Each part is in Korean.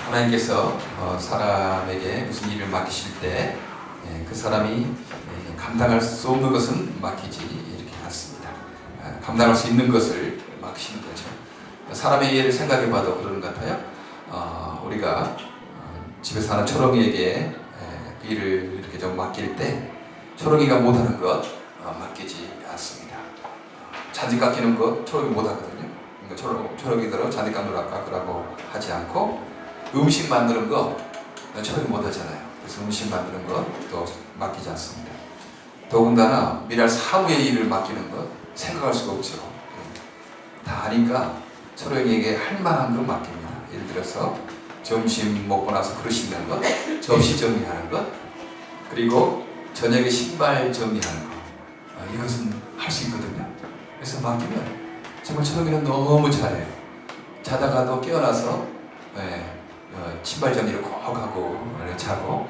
하나님께서 사람에게 무슨 일을 맡기실 때 그 사람이 감당할 수 없는 것은 맡기지 이렇게 않습니다. 감당할 수 있는 것을 맡기시는 거죠. 사람의 예를 생각해 봐도 그러는 것 같아요. 우리가 집에서 하는 초롱이에게 일을 이렇게 좀 맡길 때 초롱이가 못하는 것 맡기지 않습니다. 잔디 깎이는 것 초롱이 못하거든요. 그러니까 초롱이대로 잔디 깎으라고 하지 않고 음식 만드는 거 초롱이 못하잖아요. 그래서 음식 만드는 것도 맡기지 않습니다. 더군다나 미랄 사무의 일을 맡기는 것 생각할 수가 없죠. 다 아니까 초롱이에게 할 만한 걸 맡깁니다. 예를 들어서 점심 먹고 나서 그릇 씻는 것, 접시 정리하는 것, 그리고 저녁에 신발 정리하는 것, 이것은 할 수 있거든요. 그래서 맡기면 정말 초롱이는 너무 잘해요. 자다가도 깨어나서 신발 정리를 꼭 하고 자고,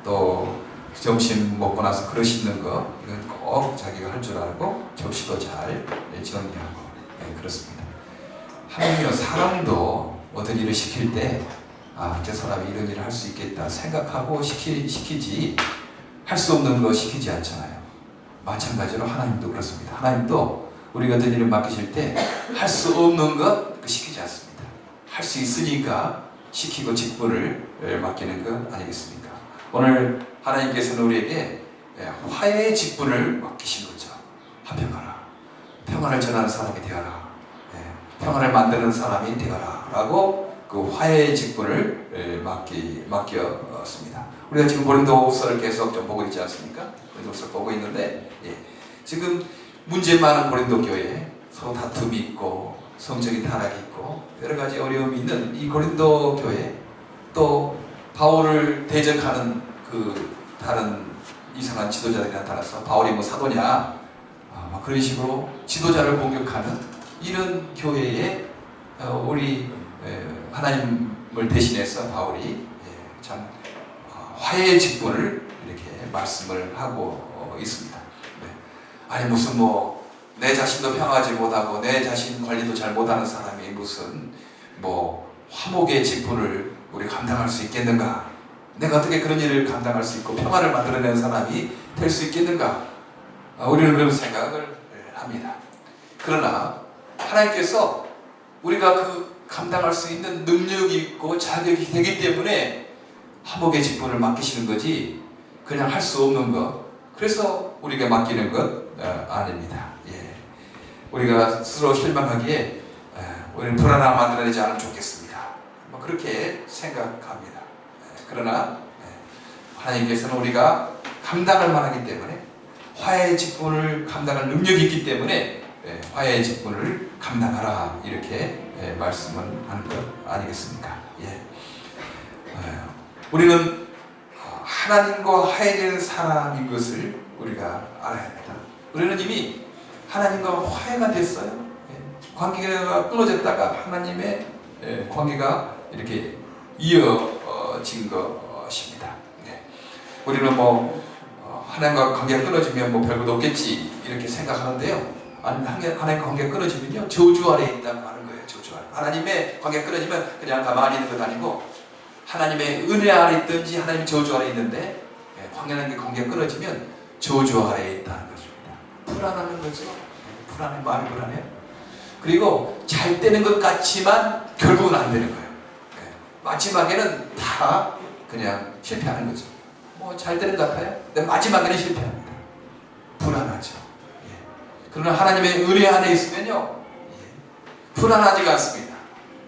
또 점심 먹고 나서 그릇 씻는 거 이건 꼭 자기가 할 줄 알고 접시도 잘 정리하고 그렇습니다. 하나님은 사람도 어떤 일을 시킬 때 저 사람이 이런 일을 할 수 있겠다 생각하고 시키지 할 수 없는 거 시키지 않잖아요. 마찬가지로 하나님도 그렇습니다. 하나님도 우리가 어떤 일을 맡기실 때 할 수 없는 것 시키지 않습니다. 할 수 있으니까 시키고 직분을 맡기는 것 아니겠습니까? 오늘 하나님께서는 우리에게 화해의 직분을 맡기신 거죠. 화평하라. 평안을 전하는 사람이 되어라. 평안을 만드는 사람이 되어라. 라고 그 화해의 직분을 맡겼습니다. 우리가 지금 고린도후서를 계속 좀 보고 있지 않습니까? 고린도후서를 보고 있는데 지금 문제 많은 고린도 교회에 서로 다툼이 있고 성적인 타락이 있고 여러 가지 어려움이 있는 이 고린도 교회, 또 바울을 대적하는 그 다른 이상한 지도자들이 나타나서 바울이 뭐 사도냐 그런 식으로 지도자를 공격하는 이런 교회에 우리 하나님을 대신해서 바울이 참 화해의 직분을 이렇게 말씀을 하고 있습니다. 아니 무슨 뭐 내 자신도 평하지 못하고 내 자신 관리도 잘 못하는 사람이 무슨 뭐 화목의 직분을 우리 감당할 수 있겠는가? 내가 어떻게 그런 일을 감당할 수 있고 평화를 만들어내는 사람이 될 수 있겠는가? 우리는 그런 생각을 합니다. 그러나 하나님께서 우리가 그 감당할 수 있는 능력이 있고 자격이 되기 때문에 화목의 직분을 맡기시는 거지 그냥 할 수 없는 것, 그래서 우리가 맡기는 것 아닙니다. 우리가 스스로 실망하기에 우리는 불안함 만들어내지 않으면 좋겠습니다. 뭐 그렇게 생각합니다. 그러나 하나님께서는 우리가 감당할 만하기 때문에 화해의 직분을 감당할 능력이 있기 때문에 화해의 직분을 감당하라 이렇게 말씀을 하는 것 아니겠습니까? 우리는 하나님과 화해되는 사람인 것을 우리가 알아야 합니다. 우리는 이미 하나님과 화해가 됐어요. 관계가 끊어졌다가 하나님의 관계가 이렇게 이어진 것입니다. 우리는 뭐 하나님과 관계가 끊어지면 뭐 별것 없겠지 이렇게 생각하는데요. 하나님과 관계가 끊어지면요 저주 아래에 있다고 하는 거예요. 저주 아래. 하나님의 관계가 끊어지면 그냥 가만히 있는 것 아니고 하나님의 은혜 아래 있든지 하나님의 저주 아래 있는데 하나님의 관계가 끊어지면 저주 아래에 있다는 것입니다. 불안하는 거죠. 마음이 불안해요. 그리고 잘 되는 것 같지만 결국은 안 되는 거예요. 마지막에는 다 그냥 실패하는 거죠. 뭐 잘 되는 것 같아요. 근데 마지막에는 실패합니다. 불안하죠. 그러나 하나님의 은혜 안에 있으면요 불안하지가 않습니다.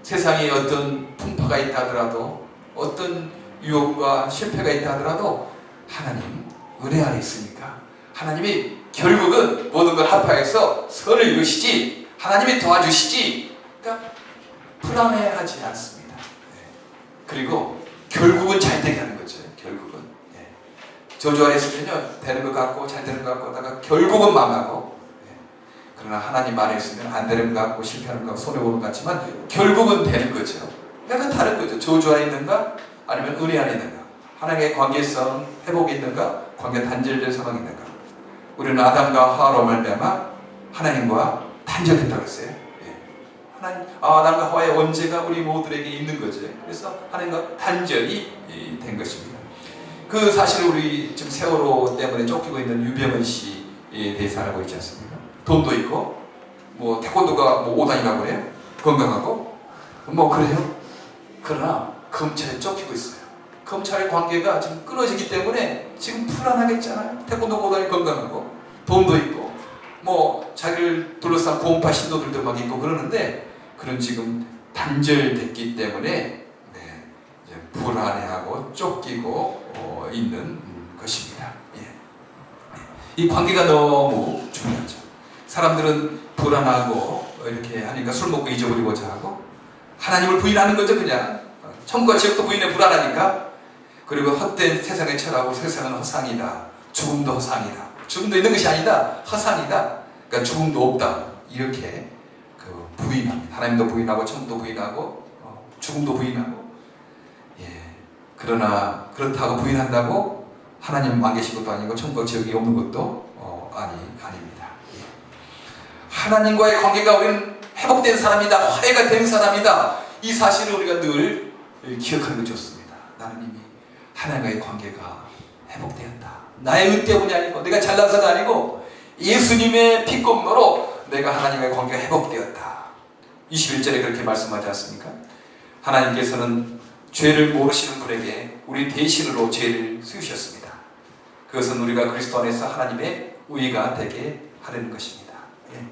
세상에 어떤 풍파가 있다 하더라도 어떤 유혹과 실패가 있다 하더라도 하나님 은혜 안에 있으니까 하나님이 결국은 모든 걸 합하여서 선을 이루시지 하나님이 도와주시지 그러니까 불안해하지 않습니다. 그리고 결국은 잘 되게 하는 거죠. 결국은 저주 아래 있으면요 되는 것 같고 잘 되는 것 같고 하다가 결국은 망하고 그러나 하나님 안에 있으면 안 되는 것 같고 실패하는 것 같고 손해보는 것 같지만 결국은 되는 거죠. 그러니까 다른 거죠. 저주 안에 있는가 아니면 은혜 안에 있는가, 하나님의 관계성 회복이 있는가 관계 단절된 상황이 있는가. 우리는 아담과 하와로 말미암아 하나님과 단절했다고 했어요. 하나님, 아담과 하와의 원죄가 우리 모두에게 있는 거죠. 그래서 하나님과 단절이 된 것입니다. 그 사실을 우리 지금 세월호 때문에 쫓기고 있는 유병헌 씨에 대해서 알고 있지 않습니까? 돈도 있고, 뭐 태권도가 뭐 5단이라고 그래요? 건강하고, 뭐 그래요? 그러나 검찰에 쫓기고 있어요. 검찰의 관계가 지금 끊어지기 때문에 지금 불안하겠잖아요. 태권도 5단이 건강하고, 돈도 있고, 뭐 자기를 둘러싼 구원파 신도들도 막 있고 그러는데, 그런 지금 단절됐기 때문에 이제 불안해하고 쫓기고 있는 것입니다. 예. 이 관계가 너무 중요하죠. 사람들은 불안하고 이렇게 하니까 술 먹고 잊어버리고자 하고, 하나님을 부인하는 거죠. 그냥 천국과 지옥도 부인해 불안하니까. 그리고 헛된 세상의 철학으로 세상은 허상이다, 죽음도 허상이다, 죽음도 있는 것이 아니다, 허상이다, 그러니까 죽음도 없다, 이렇게 그 부인합니다. 하나님도 부인하고 천국도 부인하고 죽음도 부인하고. 예. 그러나 그렇다고 부인한다고 하나님 안 계신 것도 아니고 천국과 지옥이 없는 것도 아닙니다. 예. 하나님과의 관계가 우리는 회복된 사람이다, 화해가 된 사람이다, 이 사실을 우리가 늘 기억하는 게 좋습니다. 나는 이미 하나님과의 관계가 회복되었다. 나의 의 때문이 아니고, 내가 잘나서가 아니고, 예수님의 피kom로로 내가 하나님과의 관계가 회복되었다. 21절에 그렇게 말씀하지 않습니까? 하나님께서는 죄를 모르시는 분에게 우리 대신으로 죄를 지으셨습니다. 그것은 우리가 그리스도 안에서 하나님의 의가 되게 하려는 것입니다. 예.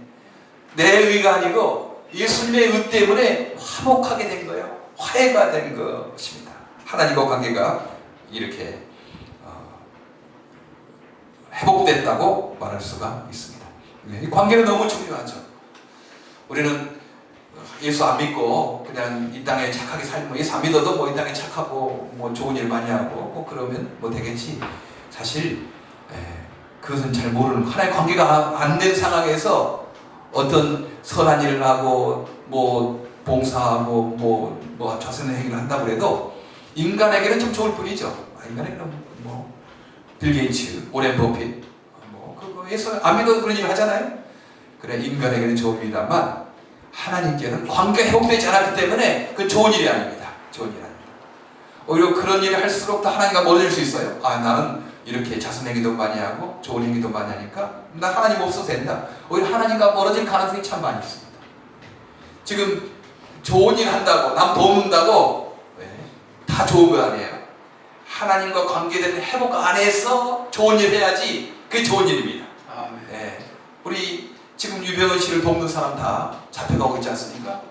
내 의가 아니고 예수님의 의 때문에 화목하게 된 거예요. 화해가 된 것입니다. 하나님과 관계가 이렇게 회복됐다고 말할 수가 있습니다. 이 관계는 너무 중요하죠. 우리는 예수 안 믿고 그냥 이 땅에 착하게 살면, 예수 안 믿어도 뭐 이 땅에 착하고 뭐 좋은 일 많이 하고 뭐 그러면 뭐 되겠지. 사실 그것은 잘 모르는, 하나의 관계가 안 된 상황에서 어떤 선한 일을 하고 뭐 봉사하고 뭐 자선의 행위를 한다고 해도 인간에게는 좀 좋을 뿐이죠. 인간에게는 뭐 빌 게이츠, 오렌 버핏, 뭐 그거 해서 안 믿어도 그런 일 하잖아요. 그래, 인간에게는 좋은 일이다만 하나님께는 관계가 회복되지 않았기 때문에 그건 좋은 일이 아닙니다. 좋은 일 아닙니다. 오히려 그런 일을 할수록 더 하나님과 멀어질 수 있어요. 나는 이렇게 자선 행위도 많이 하고 좋은 행위도 많이 하니까 나 하나님 없어도 된다. 오히려 하나님과 멀어질 가능성이 참 많이 있습니다. 지금 좋은 일 한다고, 남 도운다고 다 좋은 거 아니에요. 하나님과 관계된 회복 안에서 좋은 일 해야지 그게 좋은 일입니다. 우리 지금 유병헌 씨를 돕는 사람 다 잡혀가고 있지 않습니까?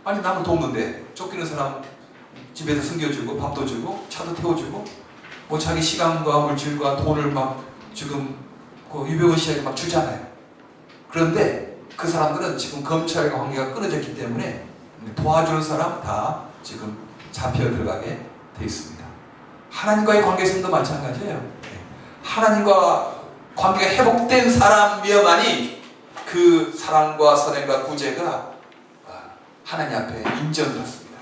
아니, 남을 돕는데 쫓기는 사람 집에서 숨겨주고 밥도 주고 차도 태워주고 뭐 자기 시간과 물질과 돈을 막 지금 그 유병헌 씨에게 막 주잖아요. 그런데 그 사람들은 지금 검찰과 관계가 끊어졌기 때문에 도와주는 사람 다 지금 잡혀 들어가게 돼 있습니다. 하나님과의 관계에서도 마찬가지예요. 하나님과 관계가 회복된 사람이어만이 그 사랑과 선행과 구제가 하나님 앞에 인정받습니다.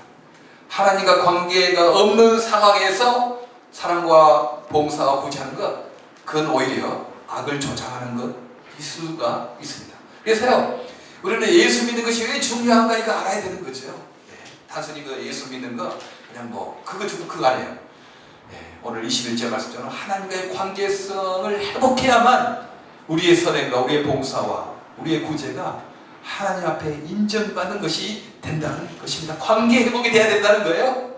하나님과 관계가 없는 상황에서 사랑과 봉사와 구제하는 것, 그건 오히려 악을 조장하는 것일 수가 있습니다. 그래서요, 우리는 예수 믿는 것이 왜 중요한가 이거 알아야 되는 거죠. 단순히 그 예수 믿는 거 그냥 뭐 그거 주고 그거 아니에요. 오늘 21절 말씀처럼 하나님과의 관계성을 회복해야만 우리의 선행과 우리의 봉사와 우리의 구제가 하나님 앞에 인정받는 것이 된다는 것입니다. 관계 회복이 돼야 된다는 거예요.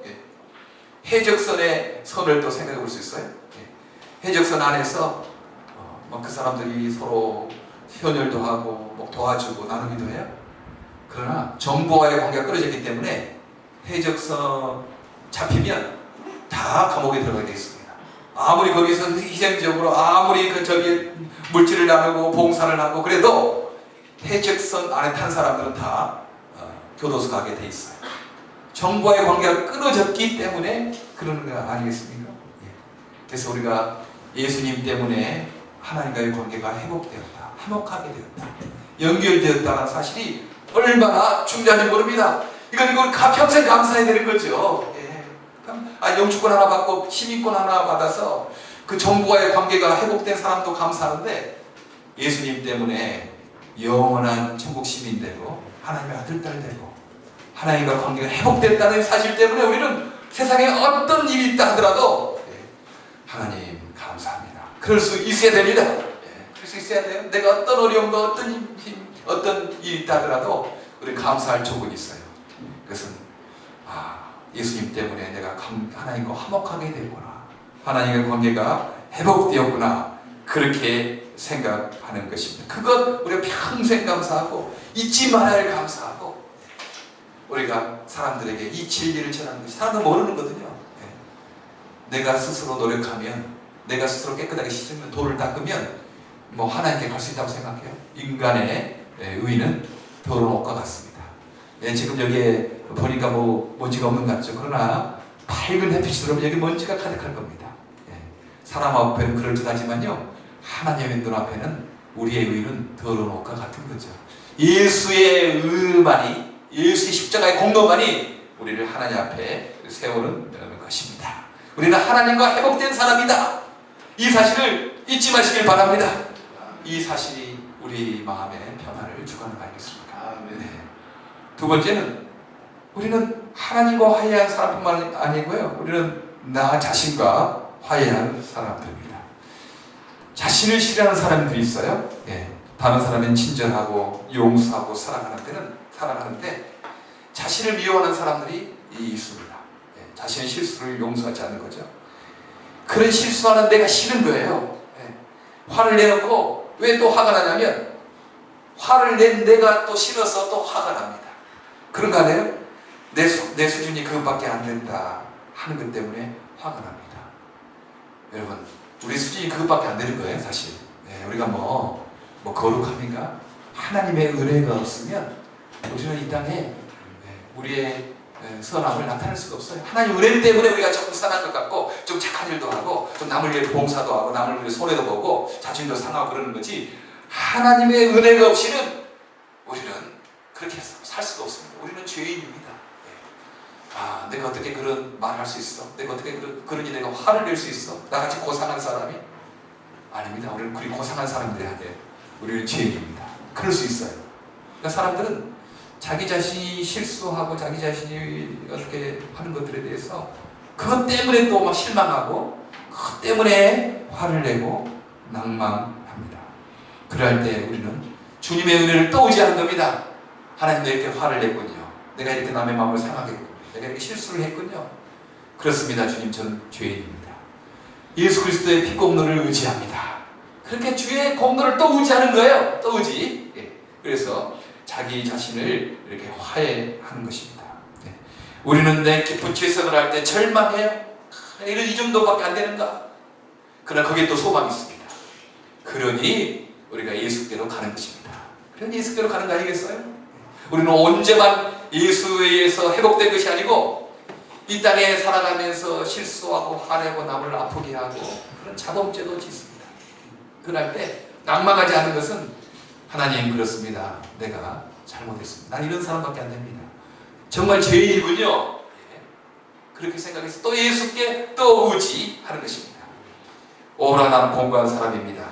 해적선의 선을 또 생각해 볼 수 있어요. 해적선 안에서 그 사람들이 서로 헌혈도 하고 뭐 도와주고 나누기도 해요. 그러나 정부와의 관계가 끊어졌기 때문에 해적선 잡히면 다 감옥에 들어가게 되어 있습니다. 아무리 거기서 희생적으로 아무리 저기 물질을 나누고 봉사를 하고 그래도 해적선 안에 탄 사람들은 다 교도소 가게 돼 있어요. 정부와의 관계가 끊어졌기 때문에 그러는 거 아니겠습니까? 그래서 우리가 예수님 때문에 하나님과의 관계가 회복되었다, 화목하게 되었다, 연결되었다는 사실이 얼마나 중요한지 모릅니다. 이건 평생 감사해야 되는 거죠. 영주권 하나 받고 시민권 하나 받아서 그 정부와의 관계가 회복된 사람도 감사하는데, 예수님 때문에 영원한 천국 시민 되고 하나님의 아들, 딸 되고 하나님과 관계가 회복됐다는 사실 때문에 우리는 세상에 어떤 일이 있다 하더라도 하나님 감사합니다. 그럴 수 있어야 됩니다. 그럴 수 있어야 돼요. 내가 어떤 어려움과 어떤 일이 있다 하더라도 우리 감사할 조건이 있어요. 그것은 예수님 때문에 내가 하나님과 화목하게 되구나, 하나님과 관계가 회복되었구나, 그렇게 생각하는 것입니다. 그것 우리가 평생 감사하고 잊지 말아야 할 감사하고, 우리가 사람들에게 이 진리를 전하는 것이 사람들 모르는 거거든요. 내가 스스로 노력하면, 내가 스스로 깨끗하게 씻으면, 돌을 닦으면 뭐 하나님께 갈 수 있다고 생각해요. 인간의 의는 더러운 옷과 같습니다. 지금 여기에 보니까 뭐 먼지가 없는 것 같죠. 그러나 밝은 햇빛이 들어오면 여기 먼지가 가득할 겁니다. 사람 앞에는 그럴듯하지만요, 하나님의 눈 앞에는 우리의 의는 더러운 옷과 같은 거죠. 예수의 의만이, 예수의 십자가의 공로만이 우리를 하나님 앞에 세우는 것입니다. 우리는 하나님과 회복된 사람이다. 이 사실을 잊지 마시길 바랍니다. 이 사실이 우리 마음에 변화를 주관을 알겠습니까? 두 번째는 우리는 하나님과 화해한 사람뿐만 아니고요, 우리는 나 자신과 화해한 사람들입니다. 자신을 싫어하는 사람들이 있어요. 다른 사람은 친절하고 용서하고 사랑하는데 자신을 미워하는 사람들이 있습니다. 자신의 실수를 용서하지 않는 거죠. 그런 실수하는 내가 싫은 거예요. 화를 내놓고 왜 또 화가 나냐면, 화를 낸 내가 또 싫어서 또 화가 납니다. 그런 거 아니에요? 내 수준이 그것밖에 안 된다 하는 것 때문에 화가 납니다. 여러분, 우리 수준이 그것밖에 안 되는 거예요, 사실. 우리가 뭐 거룩합니까? 하나님의 은혜가 없으면 우리는 이 땅에 우리의 선함을 나타낼 수가 없어요. 하나님 은혜 때문에 우리가 조금 선한 것 같고, 좀 착한 일도 하고, 좀 남을 위해 봉사도 하고, 남을 위해 손해도 보고, 자신도 상하고 그러는 거지, 하나님의 은혜가 없이는 우리는 그렇게 살 수가 없습니다. 우리는 죄인입니다. 내가 어떻게 그런 말을 할 수 있어? 내가 어떻게 그러니 내가 화를 낼 수 있어? 나같이 고상한 사람이? 아닙니다. 우리는 그리 고상한 사람들이 아니에요. 우리는 죄인입니다. 그럴 수 있어요. 그러니까 사람들은 자기 자신이 실수하고 자기 자신이 어떻게 하는 것들에 대해서 그것 때문에 또 막 실망하고, 그것 때문에 화를 내고 낭망합니다. 그럴 때 우리는 주님의 은혜를 또 의지하는 겁니다. 하나님, 내가 이렇게 화를 냈군요. 내가 이렇게 남의 마음을 상하게 했군요. 내가 이렇게 실수를 했군요. 그렇습니다. 주님, 저는 죄인입니다. 예수 그리스도의 피 공로를 의지합니다. 그렇게 주의 공로를 또 의지하는 거예요. 또 의지. 그래서 자기 자신을 이렇게 화해하는 것입니다. 우리는 내 깊은 죄성을 할 때 절망해요. 이 정도밖에 안 되는가? 그러나 거기에 또 소망이 있습니다. 그러니 우리가 예수께로 가는 것입니다. 그러니 예수께로 가는 거 아니겠어요? 우리는 언제만 예수에 의해서 회복된 것이 아니고, 이 땅에 살아가면서 실수하고 화내고 남을 아프게 하고 그런 자범죄도 짓습니다. 그럴 때 낭망하지 않은 것은, 하나님, 그렇습니다. 내가 잘못했습니다. 난 이런 사람밖에 안 됩니다. 정말 죄인이군요. 그렇게 생각해서 또 예수께 또 의지하는 것입니다. 오라, 나는 공고한 사람입니다.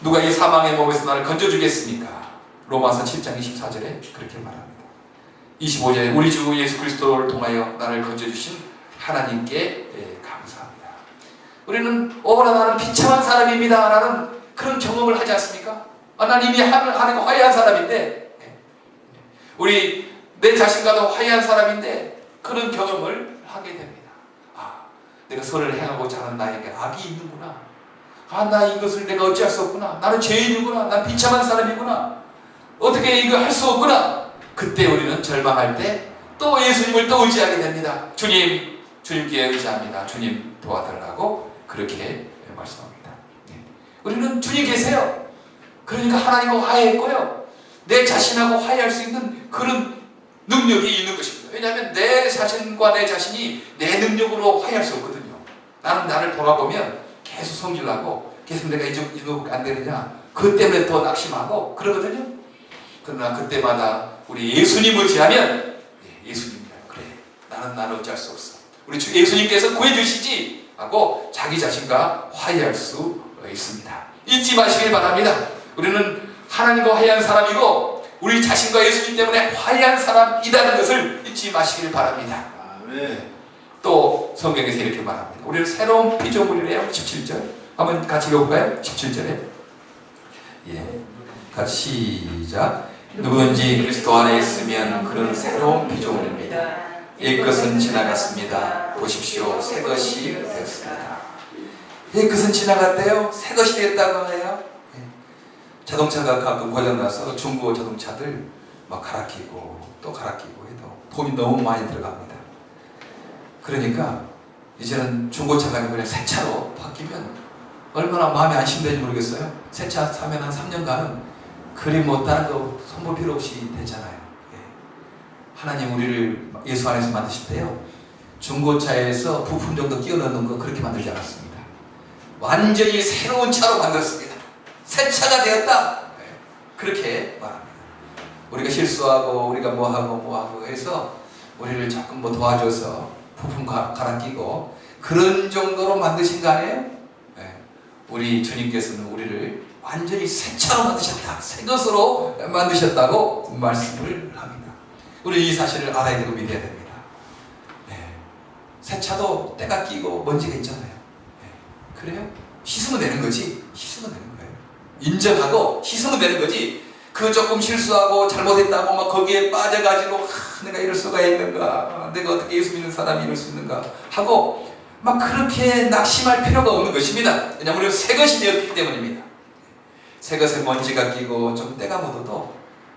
누가 이 사망의 몸에서 나를 건져주겠습니까? 로마서 7장 24절에 그렇게 말합니다. 25절에 우리 주 예수 그리스도를 통하여 나를 건져주신 하나님께 감사합니다. 우리는 오라, 나는 비참한 사람입니다 라는 그런 경험을 하지 않습니까? 난 이미 하나님과 화해한 사람인데, 내 자신과도 화해한 사람인데 그런 경험을 하게 됩니다. 내가 선을 행하고자 하는 나에게 악이 있는구나. 나 이것을 내가 어찌할 수 없구나. 나는 죄인이구나. 난 비참한 사람이구나. 어떻게 이거 할 수 없구나. 그때 우리는 절망할 때 또 예수님을 또 의지하게 됩니다. 주님께 의지합니다. 주님 도와달라고 그렇게 말씀합니다. 우리는 주님 계세요. 그러니까 하나님과 화해했고요, 내 자신하고 화해할 수 있는 그런 능력이 있는 것입니다. 왜냐하면 내 자신과 내 자신이 내 능력으로 화해할 수 없거든요. 나는 나를 돌아보면 계속 성질나고, 계속 내가 이 정도밖에 안 되느냐, 그것 때문에 더 낙심하고 그러거든요. 그러나 그때마다 우리 예수님 의지하면, 예수님이야, 그래, 나는 어찌할 수 없어, 우리 주 예수님께서 구해주시지 하고 자기 자신과 화해할 수 있습니다. 잊지 마시길 바랍니다. 우리는 하나님과 화해한 사람이고, 우리 자신과 예수님 때문에 화해한 사람이라는 것을 잊지 마시길 바랍니다. 아멘. 또 성경에서 이렇게 말합니다. 우리는 새로운 피조물이래요. 17절 한번 같이 읽어볼까요? 17절에 같이 시작. 누구든지 그리스도 안에 있으면 그는 새로운 피조물입니다. 옛것은 지나갔습니다. 보십시오, 새 것이 되었습니다. 옛것은 지나갔대요. 새 것이 됐다고 해요. 자동차가 가끔 고장나서 중고 자동차들 막 갈아 끼고 또 갈아 끼고 해도 돈이 너무 많이 들어갑니다. 그러니까 이제는 중고차가 그냥 새 차로 바뀌면 얼마나 마음이 안심되는지 모르겠어요. 새 차 사면 한 3년간은 그리 뭐 다른 거 손볼 필요 없이 되잖아요. 하나님 우리를 예수 안에서 만드실 때요, 중고차에서 부품 정도 끼워 넣는 거 그렇게 만들지 않았습니다. 완전히 새로운 차로 만들었습니다. 새 차가 되었다. 그렇게 말합니다. 우리가 실수하고 우리가 뭐하고 해서 우리를 조금 뭐 도와줘서 부품 갈아 끼고 그런 정도로 만드신 거 아니에요? 우리 주님께서는 우리를 완전히 새 차로 만드셨다. 새 것으로 만드셨다고 말씀을 합니다. 우리 이 사실을 알아야 되고 믿어야 됩니다. 새 차도 때가 끼고 먼지가 있잖아요. 그래요? 씻으면 되는 거지. 씻으면 되는 거예요. 인정하고 씻으면 되는 거지. 그 조금 실수하고 잘못했다고 막 거기에 빠져가지고 내가 이럴 수가 있는가, 내가 어떻게 예수 믿는 사람이 이럴 수 있는가 하고 막 그렇게 낙심할 필요가 없는 것입니다. 왜냐하면 우리는 새 것이 되었기 때문입니다. 새 것에 먼지가 끼고 좀 때가 묻어도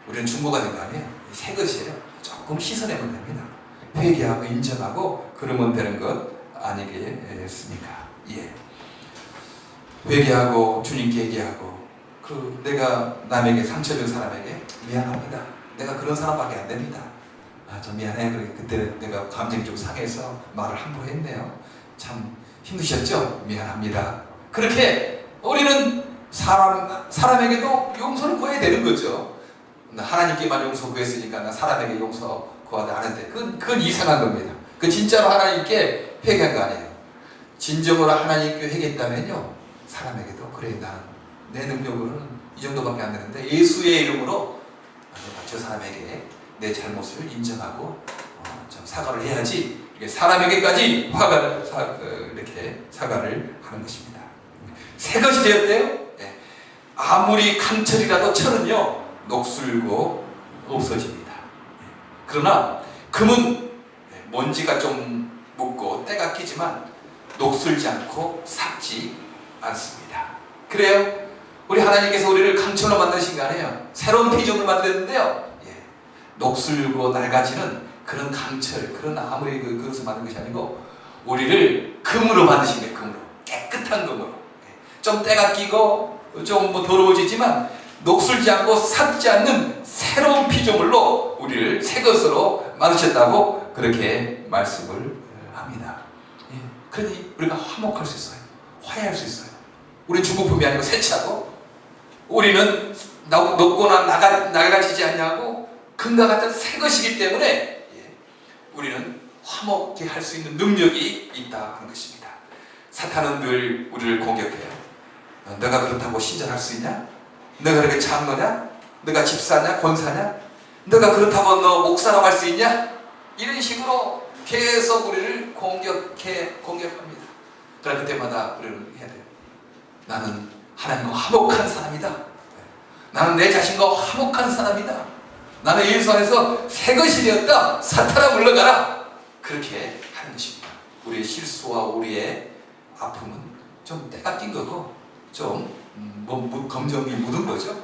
우리는 중고가 된 거 아니에요. 새 것이에요. 조금 씻어내면 됩니다. 회개하고 인정하고 그러면 되는 것 아니겠습니까? 회개하고 주님께 얘기하고 내가 남에게 상처 준 사람에게 미안합니다. 내가 그런 사람밖에 안 됩니다. 저 미안해. 그때 내가 감정이 좀 상해서 말을 함부로 했네요. 참 힘드셨죠? 미안합니다. 그렇게 우리는 사람에게도 용서를 구해야 되는 거죠. 하나님께만 용서 구했으니까 나 사람에게 용서 구하지 않은데 그건 이상한 겁니다. 그 진짜로 하나님께 회개한 거 아니에요. 진정으로 하나님께 회개했다면요, 사람에게도 그래, 나는 내 능력으로는 이 정도밖에 안 되는데 예수의 이름으로 저 사람에게 내 잘못을 인정하고 좀 사과를 해야지. 사람에게까지 이렇게 사과를 하는 것입니다. 새 것이 되었대요. 아무리 강철이라도 철은요 녹슬고 없어집니다. 그러나 금은 먼지가 좀 묻고 때가 끼지만 녹슬지 않고 삭지 않습니다. 그래요? 우리 하나님께서 우리를 강철로 만드신 거 아니에요? 새로운 피조물 만드는데요, 녹슬고 낡아지는 그런 강철, 그런 아무리 그것을 만든 것이 아니고 우리를 금으로 만드신 거예요. 금으로, 깨끗한 금으로. 좀 때가 끼고 좀 더러워지지만 녹슬지 않고 삭지 않는 새로운 피조물로 우리를 새 것으로 만드셨다고 그렇게 말씀을 합니다. 그러니 우리가 화목할 수 있어요. 화해할 수 있어요. 우리는 중고품이 아니고 새 차고, 우리는 녹거나 낡아지지 않냐고 금과 같은 새 것이기 때문에 우리는 화목케 할 수 있는 능력이 있다 하는 것입니다. 사탄은 늘 우리를 공격해요. 너가 그렇다고 신전할 수 있냐? 너가 그렇게 장로냐? 너가 집사냐? 권사냐? 너가 그렇다고 너 목사가 할 수 있냐? 이런 식으로 계속 우리를 공격합니다. 그러나 그때마다 우리는 해야 돼요. 나는 하나님과 화목한 사람이다. 나는 내 자신과 화목한 사람이다. 나는 예수 안에서 새 것이 되었다. 사탄아 물러가라. 그렇게 하는 것입니다. 우리의 실수와 우리의 아픔은 좀 때가 낀 거고 좀 검정이 묻은 거죠.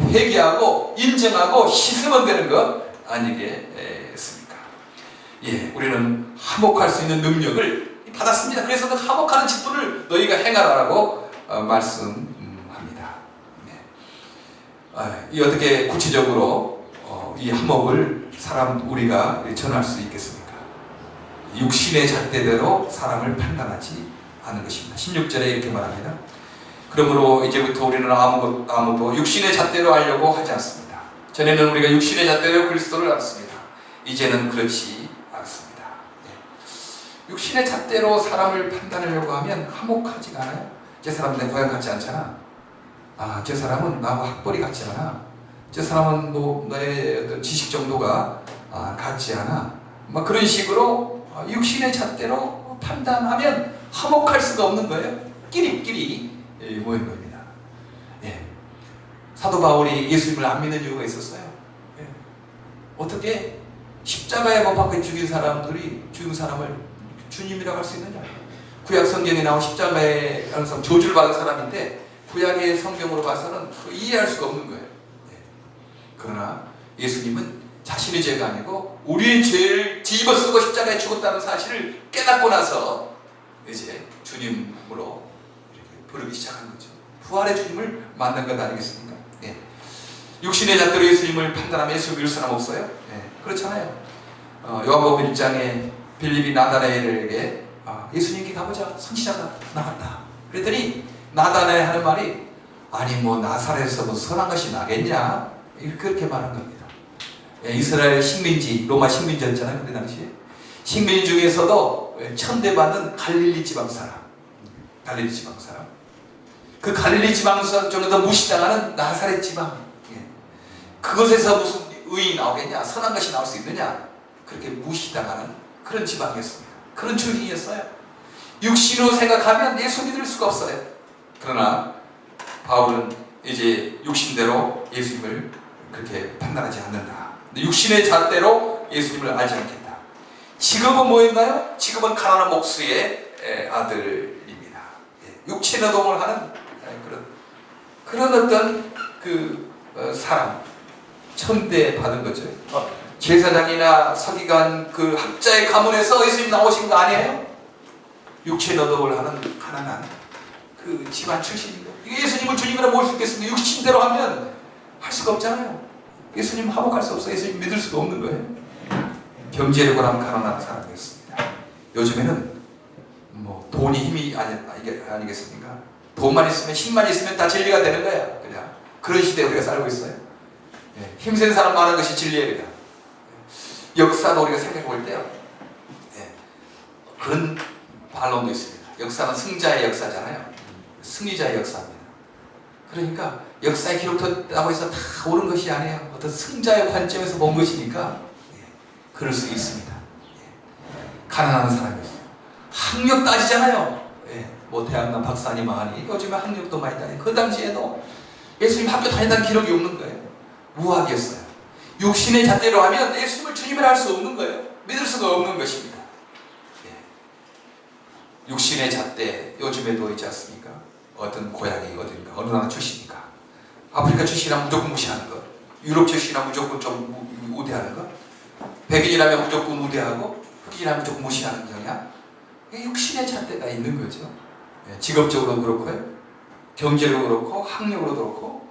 회개하고 인정하고 씻으면 되는 것 아니겠습니까? 우리는 화목할 수 있는 능력을 받았습니다. 그래서 그 화목하는 직분을 너희가 행하라고 말씀합니다. 이 어떻게 구체적으로 이 화목을 우리가 전할 수 있겠습니까? 육신의 잣대대로 사람을 판단하지 않은 것입니다. 16절에 이렇게 말합니다. 그러므로 이제부터 우리는 아무도 육신의 잣대로 알려고 하지 않습니다. 전에는 우리가 육신의 잣대로 그리스도를 알았습니다. 이제는 그렇지 않습니다. 육신의 잣대로 사람을 판단하려고 하면 화목하지가 않아요. 저 사람은 내 고향 같지 않잖아. 저 사람은 나하고 학벌이 같지 않아. 저 사람은 뭐 너의 어떤 지식 정도가 같지 않아. 막 그런 식으로 육신의 잣대로 판단하면 화목할 수가 없는 거예요. 끼리끼리 모인 겁니다. 예. 사도 바울이 예수님을 안 믿는 이유가 있었어요. 예. 어떻게 십자가에 못 박혀 죽인 사람들이 죽인 사람을 주님이라고 할 수 있느냐? 구약 성경에 나온 십자가에 항상 저주를 받은 사람인데 구약의 성경으로 봐서는 이해할 수가 없는 거예요. 예. 그러나 예수님은 자신의 죄가 아니고 우리의 죄를 뒤집어 쓰고 십자가에 죽었다는 사실을 깨닫고 나서 이제 주님으로 이렇게 부르기 시작한 거죠. 부활의 주님을 만난 것 아니겠습니까? 예. 육신의 잣대로 예수님을 판단하면 예수 믿을 사람 없어요? 예. 그렇잖아요. 요한복음 1장에 빌립이 나다나엘에게 예수님께 가보자. 선지자가 나왔다. 그랬더니 나다나엘 하는 말이 아니 뭐 나사렛에서 뭐 선한 것이 나겠냐? 그렇게 말한 겁니다. 예, 이스라엘 식민지, 로마 식민지였잖아요. 그때 당시에 식민 중에서도 천대받는 갈릴리 지방 사람, 갈릴리 지방 사람, 그 갈릴리 지방 쪽에서 무시당하는 나사렛 지방, 예. 그것에서 무슨 의인이 나오겠냐? 선한 것이 나올 수 있느냐? 그렇게 무시당하는 그런 지방이었습니다. 그런 출신이었어요. 육신으로 생각하면 예수 믿을 수가 없어요. 그러나 바울은 이제 육신대로 예수님을 그렇게 판단하지 않는다. 육신의 잣대로 예수님을 알지 않겠다. 직업은 뭐였나요? 직업은 가난한 목수의 아들입니다. 육체 노동을 하는 그런 어떤 사람, 천대 받은 거죠. 제사장이나 서기관 그 학자의 가문에서 예수님 나오신 거 아니에요? 육체 노동을 하는 가난한 그 집안 출신입니다. 이게 예수님을 주님이라 모을 수 있겠습니까? 육신대로 하면 할 수가 없잖아요. 예수님 화목할 수 없어요. 예수님 믿을 수가 없는 거예요. 경제력으로 하면 가난한 사람이었습니다. 요즘에는 뭐 돈이 힘이 아니겠습니까? 돈만 있으면 힘만 있으면 다 진리가 되는 거야. 그냥 그런 시대에 우리가 살고 있어요. 예, 힘센 사람 많은 것이 진리예요. 역사도 우리가 생각해 볼 때요. 예, 그런 반론도 있습니다. 역사는 승자의 역사잖아요. 승리자의 역사입니다. 그러니까 역사에 기록됐다고 해서 다 옳은 것이 아니에요. 어떤 승자의 관점에서 본 것이니까 그럴 수 있습니다. 가난한 사람이었어요. 학력 따지잖아요. 뭐 대학나 박사님 많이 요즘에 학력도 많이 따지. 그 당시에도 예수님 학교 다닌다는 기록이 없는 거예요. 무학이었어요. 육신의 잣대로 하면 예수님을 주님이라 할 수 없는 거예요. 믿을 수가 없는 것입니다. 육신의 잣대 요즘에도 있지 않습니까? 어떤 고향이 어딘가 어느 나라 출신인가, 아프리카 출신이라면 무조건 무시하는 것, 유럽 출신이라면 무조건 좀 우대하는 것, 백인이라면 무조건 우대하고 흑인이라면 무조건 무시하는 경향, 육신의 잣대가 있는 거죠. 직업적으로 그렇고요, 경제력으로 그렇고, 학력으로 그렇고,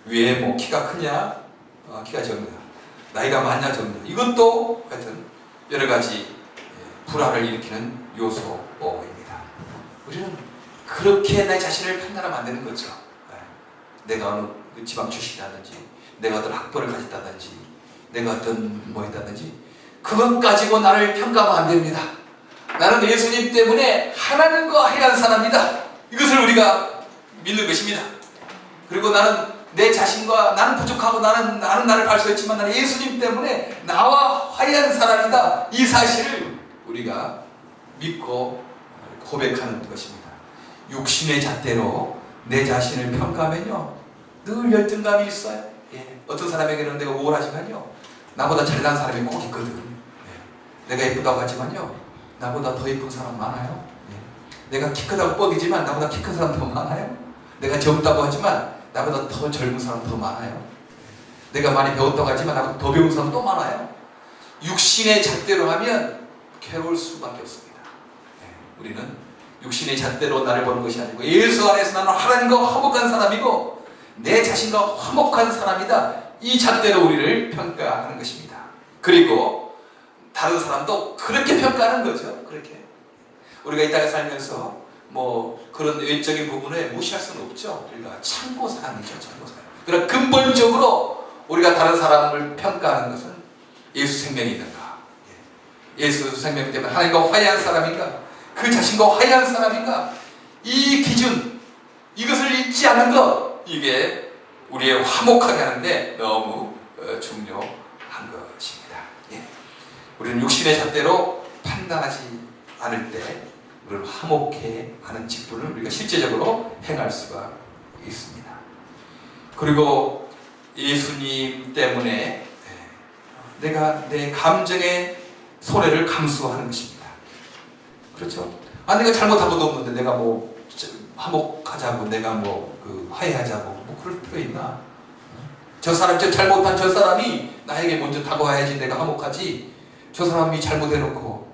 외모, 키가 크냐, 키가 적냐, 나이가 많냐 적냐, 이것도 하여튼 여러 가지 불화를 일으키는 요소입니다. 우리는 그렇게 내 자신을 판단하면 안 되는 거죠. 내가 어느 지방 출신이라든지, 내가 어떤 학벌을 가졌다든지, 내가 어떤 뭐 했다든지, 그것 가지고 나를 평가하면 안 됩니다. 나는 예수님 때문에 하나님과 하얀 사람이다. 이것을 우리가 믿는 것입니다. 그리고 나는 내 자신과 나는 부족하고 나는 나를 발표했지만 나는 예수님 때문에 나와 화해한 사람이다. 이 사실을 우리가 믿고 고백하는 것입니다. 육신의 잣대로 내 자신을 평가하면요, 늘 열등감이 있어요. 어떤 사람에게는 내가 우월하지만요, 나보다 잘난 사람이 꼭 있거든. 내가 예쁘다고 하지만요, 나보다 더 예쁜 사람 많아요. 내가 키 크다고 뻑이지만 나보다 키 큰 사람 더 많아요. 내가 젊다고 하지만 나보다 더 젊은 사람 더 많아요. 내가 많이 배웠다고 하지만 나보다 더 배운 사람 또 많아요. 육신의 잣대로 하면 괴로울 수밖에 없습니다. 우리는 육신의 잣대로 나를 보는 것이 아니고 예수 안에서 나는 하나님과 화목한 사람이고 내 자신과 화목한 사람이다. 이 잣대로 우리를 평가하는 것입니다. 그리고 다른 사람도 그렇게 평가하는 거죠. 그렇게 우리가 이 땅에 살면서 뭐 그런 외적인 부분에 무시할 수는 없죠. 우리가 참고사항이죠. 참고사항. 그러나 근본적으로 우리가 다른 사람을 평가하는 것은 예수 생명이 있는가, 예수 생명 때문에 하나님과 화해한 사람인가, 그 자신과 화해한 사람인가, 이 기준, 이것을 잊지 않는 것, 이게 우리의 화목하게 하는데 너무 중요한 것입니다. 예. 우리는 육신의 잣대로 판단하지 않을 때 우리를 화목해 하는 직분을 우리가 실제적으로 행할 수가 있습니다. 그리고 예수님 때문에 내가 내 감정의 손해를 감수하는 것입니다. 그렇죠? 내가 잘못한 것도 없는데 내가 뭐 화목하자고, 내가 화해하자고 그럴 필요 있나? 잘못한 저 사람이 나에게 먼저 다가와야지 내가 화목하지. 저 사람이 잘못해놓고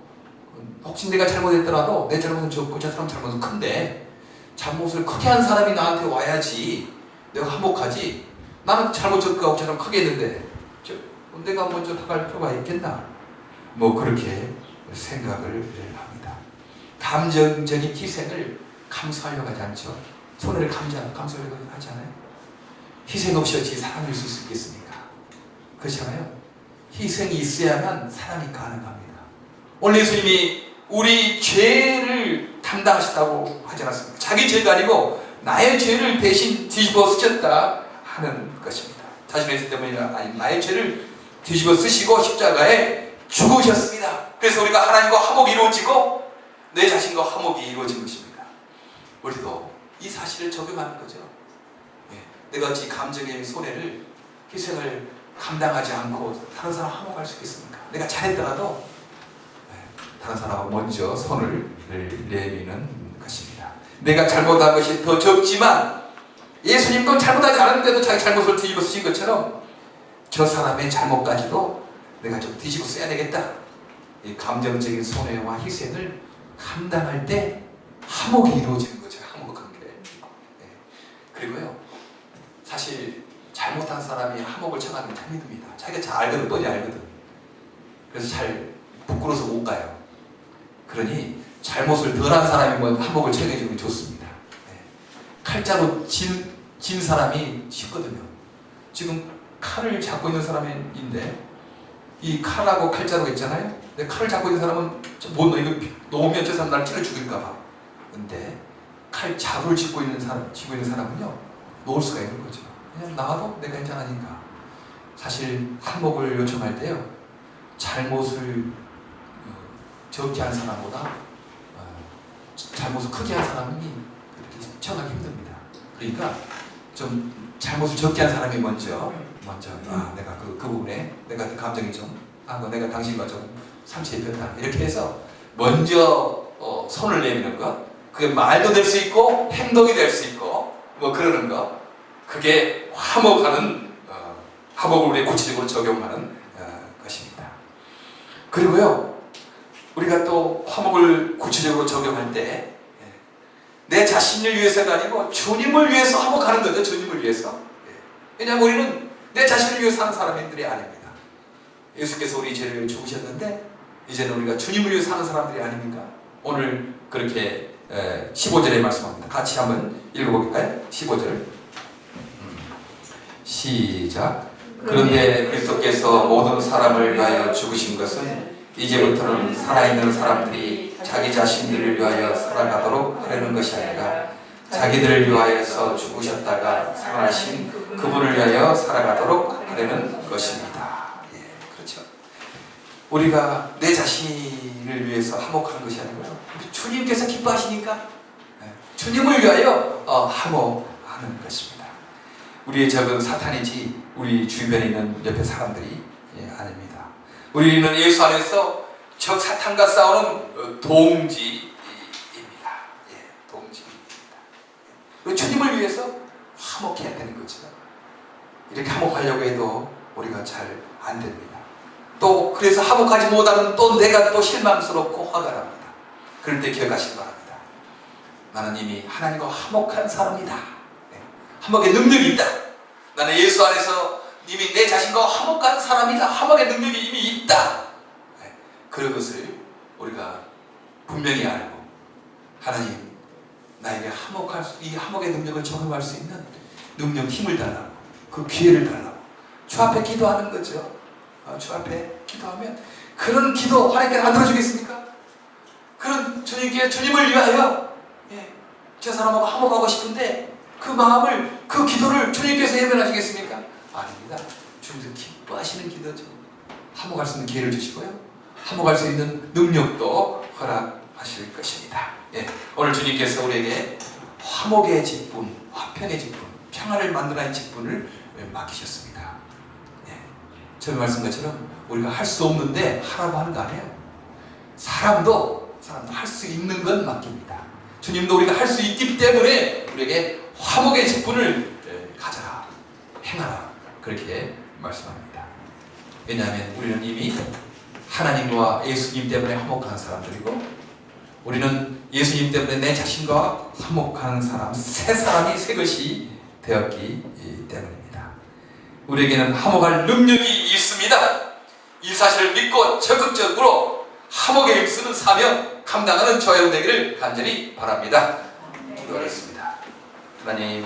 혹시 내가 잘못했더라도 내 잘못은 적고 저 사람 잘못은 큰데 잘못을 크게 한 사람이 나한테 와야지 내가 화목하지. 나는 잘못 적고 저 사람 크게 했는데 내가 먼저 다가갈 필요가 있겠나? 그렇게 생각을 합니다. 감정적인 희생을 감수하려고 하지 않죠. 손해를 감수하려고 하지 않아요. 희생 없이 어찌 사람일 수 있겠습니까? 그렇잖아요. 희생이 있어야만 사람이 가능합니다. 오늘 예수님이 우리 죄를 담당하셨다고 하지 않았습니까? 자기 죄가 아니고 나의 죄를 대신 뒤집어 쓰셨다 하는 것입니다. 자신의 죄 때문이라 아니 나의 죄를 뒤집어 쓰시고 십자가에 죽으셨습니다. 그래서 우리가 하나님과 화목이 이루어지고 내 자신과 화목이 이루어진 것입니다. 우리도 이 사실을 적용하는 거죠. 내가 어찌 감정의 손해를 희생을 감당하지 않고 다른 사람 화목할 수 있겠습니까? 내가 잘했더라도 다른 사람은 먼저 손을 내미는 것입니다. 내가 잘못한 것이 더 적지만 예수님도 잘못하지 않았는데도 자기 잘못을 뒤집어 쓰신 것처럼 저 사람의 잘못까지도 내가 좀 뒤집어 써야 되겠다. 이 감정적인 손해와 희생을 감당할 때 화목이 이루어지는 거죠. 화목한 게. 그리고요, 사실 잘못한 사람이 화목을 청하는 게 참 힘듭니다. 자기가 잘 알거든, 뻔히 알거든. 그래서 잘 부끄러워서 못 가요. 그러니 잘못을 덜한 사람이 화목을 청해주면 좋습니다. 칼자로 진 사람이 쉽거든요. 지금 칼을 잡고 있는 사람인데 이 칼하고 칼자루가 있잖아요. 근데 칼을 잡고 있는 사람은 못 넣어. 이거 놓으면 저 사람 날 찔러 죽일까봐. 근데 칼자루를 쥐고 있는 사람은요, 놓을 수가 있는 거죠. 그냥 나와도 내가 괜찮으니까. 사실 화목을 요청할 때요, 잘못을 적게 한 사람보다 잘못을 크게 한 사람이 그렇게 청하기 힘듭니다. 그러니까 좀 잘못을 적게 한 사람이 먼저 내가 그 부분에 내가 그 감정이 내가 당신과 좀 상처 입혔다 이렇게 해서 먼저 손을 내미는 것, 그게 말도 될 수 있고 행동이 될 수 있고 그러는 것, 그게 화목을 우리 구체적으로 적용하는 것입니다. 그리고요, 우리가 또 화목을 구체적으로 적용할 때 내 자신을 위해서가 아니고 주님을 위해서 화목하는 거죠. 주님을 위해서. 왜냐하면 우리는 내 자신을 위해서 사는 사람들이 아닙니다. 예수께서 우리 죄를 죽으셨는데 이제는 우리가 주님을 위해서 사는 사람들이 아닙니까? 오늘 그렇게 15절에 말씀합니다. 같이 한번 읽어볼까요? 15절 시작. 그런데 그리스도께서 모든 사람을 위하여 죽으신 것은 이제부터는 살아있는 사람들이 자기 자신들을 위하여 살아가도록 하려는 것이 아니라 자기들을 위하여서 죽으셨다가 살아나신 그분을 위하여 살아가도록 하려는 것입니다. 그렇죠. 우리가 내 자신을 위해서 화목하는 것이 아니고요, 주님께서 기뻐하시니까 주님을 위하여 화목하는 것입니다. 우리의 적은 사탄이지 우리 주변에 있는 옆에 사람들이 아닙니다. 우리는 예수 안에서 적 사탄과 싸우는 동지입니다. 동지입니다. 주님을 위해서 화목해야 되는 거죠. 이렇게 화목하려고 해도 우리가 잘 안 됩니다. 또 그래서 화목하지 못하면 또 내가 또 실망스럽고 화가 납니다. 그럴 때 기억하시기 바랍니다. 나는 이미 하나님과 화목한 사람이다. 화목의 능력이 있다. 나는 예수 안에서 이미 내 자신과 화목한 사람이다. 화목의 능력이 이미 있다. 그런 것을 우리가 분명히 알고 하나님, 나에게 이 화목의 능력을 적용할 수 있는 능력, 힘을 달라고, 그 기회를 달라고 주 앞에 기도하는 거죠. 주 앞에 기도하면 그런 기도 하나님께서 안 들어주겠습니까? 그런 주님을 위하여 저 사람하고 화목하고 싶은데 그 마음을, 그 기도를 주님께서 외면하시겠습니까? 아닙니다. 주님께서 기뻐하시는 기도죠. 화목할 수 있는 기회를 주시고요, 화목할 수 있는 능력도 허락하실 것입니다. 예, 오늘 주님께서 우리에게 화목의 직분, 화평의 직분, 평화를 만들어낸 직분을 맡기셨습니다. 예, 처음에 말씀한 것처럼 우리가 할 수 없는데 하라고 하는 거 아니에요. 사람도 할 수 있는 건 맡깁니다. 주님도 우리가 할 수 있기 때문에 우리에게 화목의 직분을 가져라, 행하라, 그렇게 말씀합니다. 왜냐하면 우리는 이미 하나님과 예수님 때문에 화목한 사람들이고, 우리는 예수님 때문에 내 자신과 화목한 사람, 새 사람이, 새 것이 되었기 때문입니다. 우리에게는 화목할 능력이 있습니다. 이 사실을 믿고 적극적으로 화목에 힘쓰는 사명 감당하는 저와 여러분 되기를 간절히 바랍니다. 기도하겠습니다. 하나님,